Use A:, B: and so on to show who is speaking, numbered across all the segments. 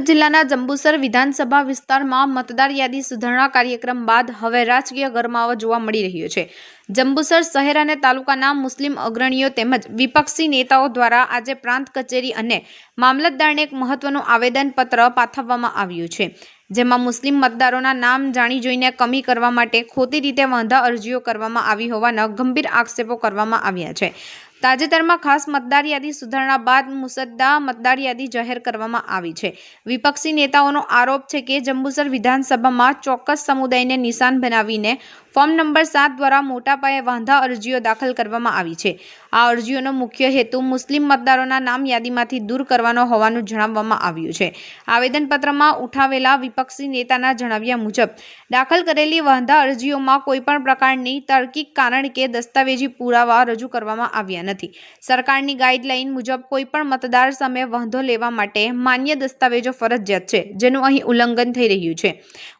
A: જિલ્લાના જંબુસર વિધાનસભા વિસ્તારમાં મતદાર યાદી સુધારણા કાર્યક્રમ બાદ હવે રાજકીય ગરમાવો જોવા મળી રહ્યો છે। જંબુસર શહેર અને તાલુકાના મુસ્લિમ અગ્રણીઓ તેમજ વિપક્ષી નેતાઓ દ્વારા આજે પ્રાંત કચેરી અને મામલતદારને એક મહત્વનું આવેદનપત્ર પાઠવવામાં આવ્યું છે, જેમાં મુસ્લિમ મતદારોના નામ જાણી જોઈને કમી કરવા માટે ખોટી રીતે વાંધા અરજીઓ કરવામાં આવી હોવાના ગંભીર આક્ષેપો કરવામાં આવ્યા છે। તાજેતરમાં ખાસ મતદાર યાદી સુધારણા બાદ મુસદ્દા મતદાર યાદી જાહેર કરવામાં આવી છે। વિપક્ષી નેતાઓનો આરોપ છે કે જંબુસર વિધાનસભામાં ચોક્કસ સમુદાયને નિશાન બનાવીને ફોર્મ નંબર 7 દ્વારા મોટા પાયે વાંધા અરજીઓ દાખલ કરવામાં આવી છે। આ અરજીઓનો મુખ્ય હેતુ મુસ્લિમ મતદારોના નામ યાદીમાંથી દૂર કરવાનો હોવાનું જણાવવામાં આવ્યું છે। આવેદનપત્રમાં ઉઠાવેલા વિપક્ષી નેતાના જણાવ્યા મુજબ દાખલ કરેલી વાંધા અરજીઓમાં કોઈપણ પ્રકારની તાર્કિક કારણ કે દસ્તાવેજી પુરાવા રજૂ કરવામાં આવ્યા નથી। સરકારની ગાઈડલાઈન મુજબ કોઈપણ મતદાર સામે વાંધો લેવા માટે માન્ય દસ્તાવેજો ફરજિયાત છે, જેનું અહીં ઉલ્લંઘન થઈ રહ્યું છે।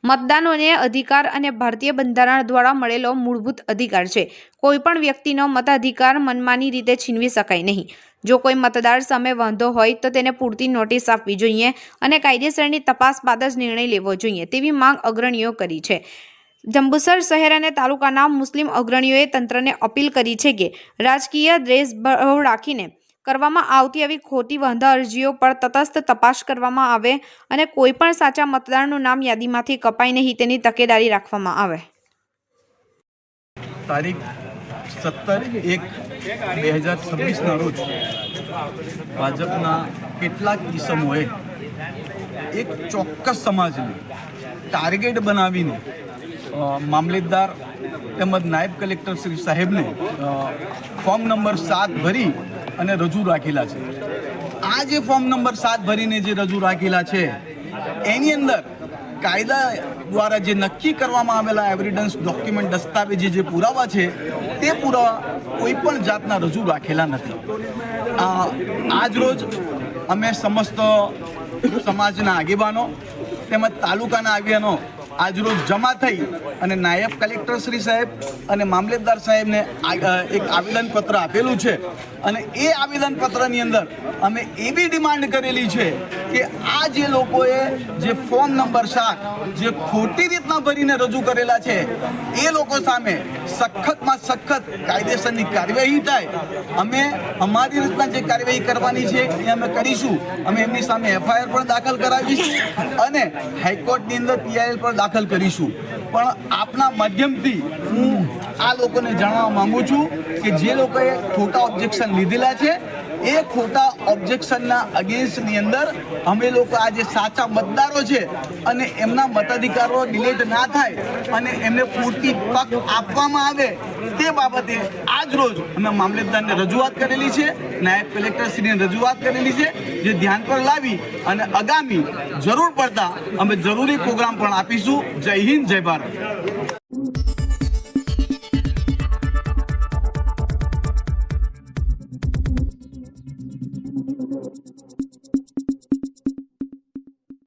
A: મતદાનોને અધિકાર અને ભારતીય બંધારણ દ્વારા મળેલો મૂળભૂત અધિકાર છે। કોઈપણ વ્યક્તિનો મતાધિકાર મનમાની રીતે છીનવી શકાય નહીં। જો કોઈ મતદાર સામે વાંધો હોય તો તેને પૂરતી નોટિસ આપવી જોઈએ અને કાયદેસરની તપાસ બાદ જ નિર્ણય લેવો જોઈએ તેવી માંગ અગ્રણીઓ કરી છે। જંબુસર શહેર અને તાલુકાના મુસ્લિમ અગ્રણીઓએ તંત્રને અપીલ કરી છે કે રાજકીય દ્વેષભાવ રાખીને કરવામાં આવતી આવી ખોટી વાંધા અરજીઓ પર તટસ્થ તપાસ કરવામાં આવે અને કોઈપણ સાચા મતદારનું નામ યાદીમાંથી કપાય નહીં તેની તકેદારી રાખવામાં આવે।
B: તારીખ 17/1/2026 રોજ ભાજપના કેટલાક કિસ્સાઓએ એક ચોક્કસ સમાજને ટાર્ગેટ બનાવીને મામલતદાર તેમજ નાયબ કલેક્ટર શ્રી સાહેબને ફોર્મ નંબર 7 ભરી અને રજૂ રાખેલા છે। આ જે ફોર્મ નંબર 7 ભરીને જે રજૂ રાખેલા છે એની અંદર કાયદા દ્વારા જે નક્કી કરવામાં આવેલા એવિડન્સ ડોક્યુમેન્ટ દસ્તાવેજી જે પુરાવા છે તે પુરાવા કોઈ પણ જાતના રજૂ રાખેલા નથી। આજ રોજ અમે સમસ્ત સમાજના આગેવાનો તેમજ તાલુકાના આગેવાનો આજરોજ જમા થઈ અને નાયબ કલેક્ટર શ્રી સાહેબ અને મામલતદાર સાહેબને એક આવેદનપત્ર આપેલું છે અને એ આવેદનપત્રની અંદર અમે એવી ડિમાન્ડ કરેલી છે કે આ જે લોકોએ જે ફોર્મ નંબર 7 જે ખોટી રીતના ભરીને રજૂ કરેલા છે એ લોકો સામે સખતમાં સખત કાયદેસરની કાર્યવાહી થાય। અમે અમારી રીતના જે કાર્યવાહી કરવાની છે એ અમે કરીશું। અમે એમની સામે FIR પણ દાખલ કરાવીશું અને હાઈકોર્ટની અંદર PIL પણ દાખલ કરીશું। પણ આપના માધ્યમથી હું આ લોકોને જણાવવા માંગુ છું કે જે લોકોએ ખોટા ઓબ્જેક્શન લીધેલા છે એ ખોટા ઓબ્જેક્શનના અગેન્સ્ટની અંદર અમે લોકો આ જે સાચા મતદારો છે અને એમના મતાધિકારો ડિલેટ ના થાય અને એમને પૂરતી તક આપવામાં આવે તે બાબતે આજ રોજ અમે મામલતદારને રજૂઆત કરેલી છે, નાયબ કલેક્ટરશ્રીને રજૂઆત કરેલી છે, જે ધ્યાન પર લાવી અને આગામી જરૂર પડતા અમે જરૂરી પ્રોગ્રામ પણ આપીશું। જય હિન્દ, જય ભારત।